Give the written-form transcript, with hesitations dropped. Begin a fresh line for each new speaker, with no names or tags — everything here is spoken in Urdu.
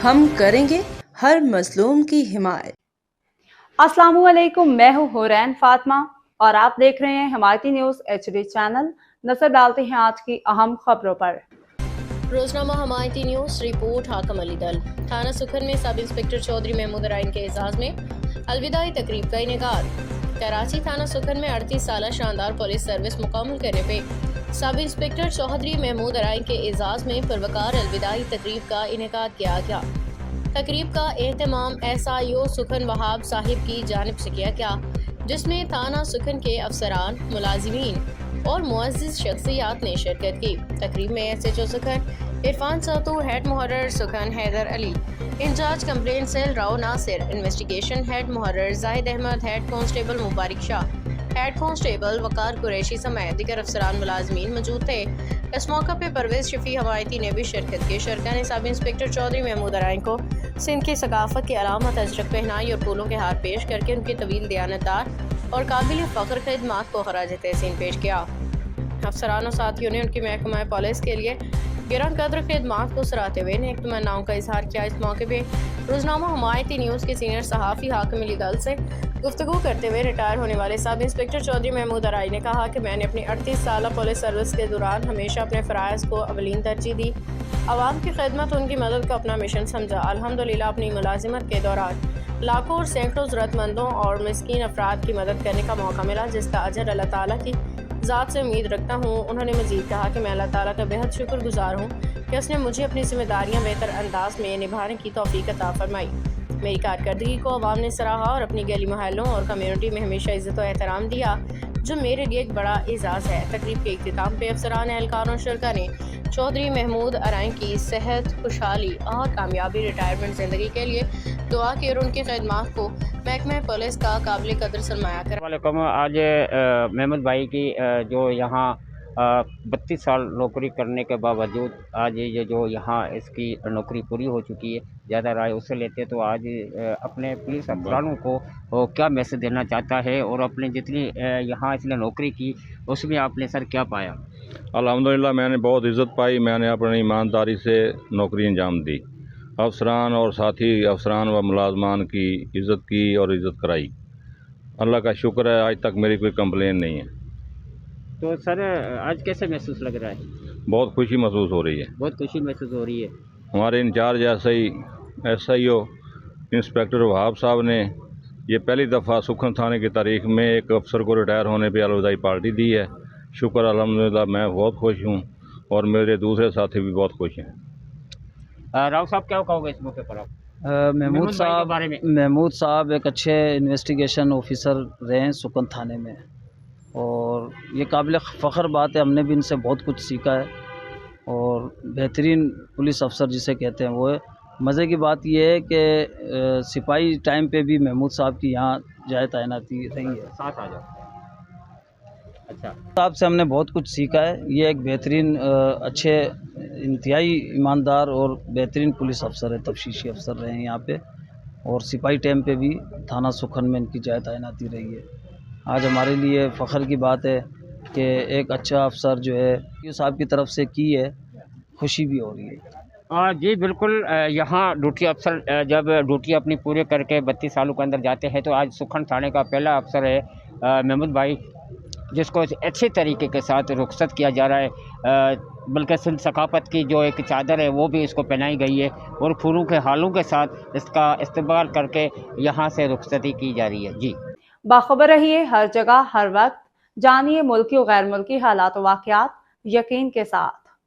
ہم کریں گے ہر مظلوم کی حمایت۔
السلام علیکم، میں ہوں حورین فاطمہ اور آپ دیکھ رہے ہیں حمایتی نیوز HD چینل۔ نظر ڈالتے ہیں آج کی اہم خبروں پر۔
روزنامہ حمایتی نیوز رپورٹ حاکم علی دل تھانہ سکھن میں سب انسپکٹر چودھری محمود ارائن کے اعزاز میں الوداعی تقریب کا انعقاد۔ کراچی تھانہ سکھن میں 38 سالہ شاندار پولیس سروس مکمل کرنے پہ سب انسپکٹر چودھری محمود ارائن کے اعزاز میں پروقار الوداعی تقریب کا انعقاد کیا گیا۔ تقریب کا اہتمام SIO سکھن وہاب صاحب کی جانب سے کیا گیا، جس میں تھانہ سکھن کے افسران، ملازمین اور معزز شخصیات نے شرکت کی۔ تقریب میں SHO سکھن عرفان ساتو، ہیڈ محرر سکھن حیدر علی، انچارج کمپلین سیل راؤ ناصر، انویسٹیگیشن ہیڈ محرر زاہد Ahmad, head constable Mubarak Shah, head constable وقار قریشی سمیت دیگر افسران ملازمین موجود تھے۔ اس موقع پہ پرویز شفیع حمایتی نے بھی شرکت کی۔ شرکا نے سب انسپکٹر چودھری محمود ارائن کو سندھ کی ثقافت کی علامت اجرک پہنائی اور پھولوں کے ہار پیش کر کے ان کی طویل دیانتدار اور قابل فخر خدمات کو خراج تحسین پیش کیا۔ افسران و ساتھیوں نے ان کی محکمہ پولیس کے لیے گراں قدر خدمات کو سراہتے ہوئے نیک تمناؤں کا اظہار کیا۔ اس موقع پہ روزنامہ حمایتی نیوز کے سینئر صحافی حاکم علی دل سے گفتگو کرتے ہوئے ریٹائر ہونے والے سب انسپکٹر چودھری محمود ارائن نے کہا کہ میں نے اپنی 38 سالہ پولیس سروس کے دوران ہمیشہ اپنے فرائض کو اولین ترجیح دی، عوام کی خدمت، ان کی مدد کو اپنا مشن سمجھا۔ الحمدللہ اپنی ملازمت کے دوران لاکھوں اور سینکڑوں ضرورت مندوں اور مسکین افراد کی مدد کرنے کا موقع ملا، جس کا اجر اللہ تعالیٰ کی ذات سے امید رکھتا ہوں۔ انہوں نے مزید کہا کہ میں اللہ تعالیٰ کا بہت شکر گزار ہوں کہ اس نے مجھے اپنی ذمہ داریاں بہتر انداز میں نبھانے کی توفیق عطا فرمائی۔ میری کارکردگی کو عوام نے سراہا اور اپنی گلی محلوں اور کمیونٹی میں ہمیشہ عزت و احترام دیا، جو میرے لیے ایک بڑا اعزاز ہے۔ تقریب کے اختتام پہ افسران، اہلکار اور شرکا نے چودھری محمود ارائن کی صحت، خوشحالی اور کامیابی ریٹائرمنٹ زندگی کے لیے دعا کی اور ان کی خدمات کو محکمہ پولیس کا قابل قدر سرمایہ کر۔
وعلیکم۔ آج محمود بھائی کی جو یہاں 32 سال نوکری کرنے کے باوجود آج یہ جو یہاں اس کی نوکری پوری ہو چکی ہے، زیادہ رائے اس سے لیتے، تو آج اپنے پولیس افسرانوں کو کیا میسج دینا چاہتا ہے اور اپنے جتنی یہاں اس نے نوکری کی اس میں آپ نے سر کیا پایا؟
الحمدللہ میں نے بہت عزت پائی، میں نے اپنی ایمانداری سے نوکری انجام دی، افسران اور ساتھی افسران و ملازمان کی عزت کی اور عزت کرائی۔ اللہ کا شکر ہے آج تک میری کوئی کمپلین نہیں ہے۔
تو سر آج کیسے محسوس لگ رہا ہے؟
بہت خوشی محسوس ہو رہی ہے۔
بہت خوشی محسوس ہو رہی ہے۔
ہمارے انچارج SIO انسپکٹر وہاب صاحب نے یہ پہلی دفعہ سکھن تھانے کی تاریخ میں ایک افسر کو ریٹائر ہونے پہ الوداعی پارٹی دی ہے۔ شکر الحمدللہ، میں بہت خوش ہوں اور میرے دوسرے ساتھی بھی بہت خوش ہیں۔
راؤ صاحب کیا کہو گے اس موقع پر آپ؟
محمود صاحب ایک اچھے انویسٹیگیشن آفیسر رہے ہیں سکھن تھانے میں، اور یہ قابل فخر بات ہے، ہم نے بھی ان سے بہت کچھ سیکھا ہے اور بہترین پولیس افسر جسے کہتے ہیں وہ ہے۔ مزے کی بات یہ ہے کہ سپاہی ٹائم پہ بھی محمود صاحب کی یہاں جائے تعیناتی رہی ہے۔
ساتھ آ جاؤ۔ اچھا،
صاحب سے ہم نے بہت کچھ سیکھا ہے۔ یہ ایک بہترین اچھے انتہائی ایماندار اور بہترین پولیس افسر ہے، تفتیشی افسر رہے ہیں یہاں پہ، اور سپاہی ٹائم پہ بھی تھانہ سکھن میں ان کی جائے تعیناتی رہی ہے۔ آج ہمارے لیے فخر کی بات ہے کہ ایک اچھا افسر جو ہے صاحب کی طرف سے کی ہے، خوشی بھی ہو رہی ہے۔
جی بالکل، یہاں ڈیوٹی افسر جب ڈیوٹی اپنی پورے کر کے 32 سالوں کے اندر جاتے ہیں تو آج سکھن تھانے کا پہلا افسر ہے محمود بھائی، جس کو اچھے طریقے کے ساتھ رخصت کیا جا رہا ہے، بلکہ سندھ ثقافت کی جو ایک چادر ہے وہ بھی اس کو پہنائی گئی ہے اور پھولوں کے ہالوں کے ساتھ اس کا استقبال کر کے یہاں سے رخصتی کی جا رہی ہے۔ جی
باخبر رہیے ہر جگہ ہر وقت، جانیے ملکی و غیر ملکی حالات و واقعات یقین کے ساتھ۔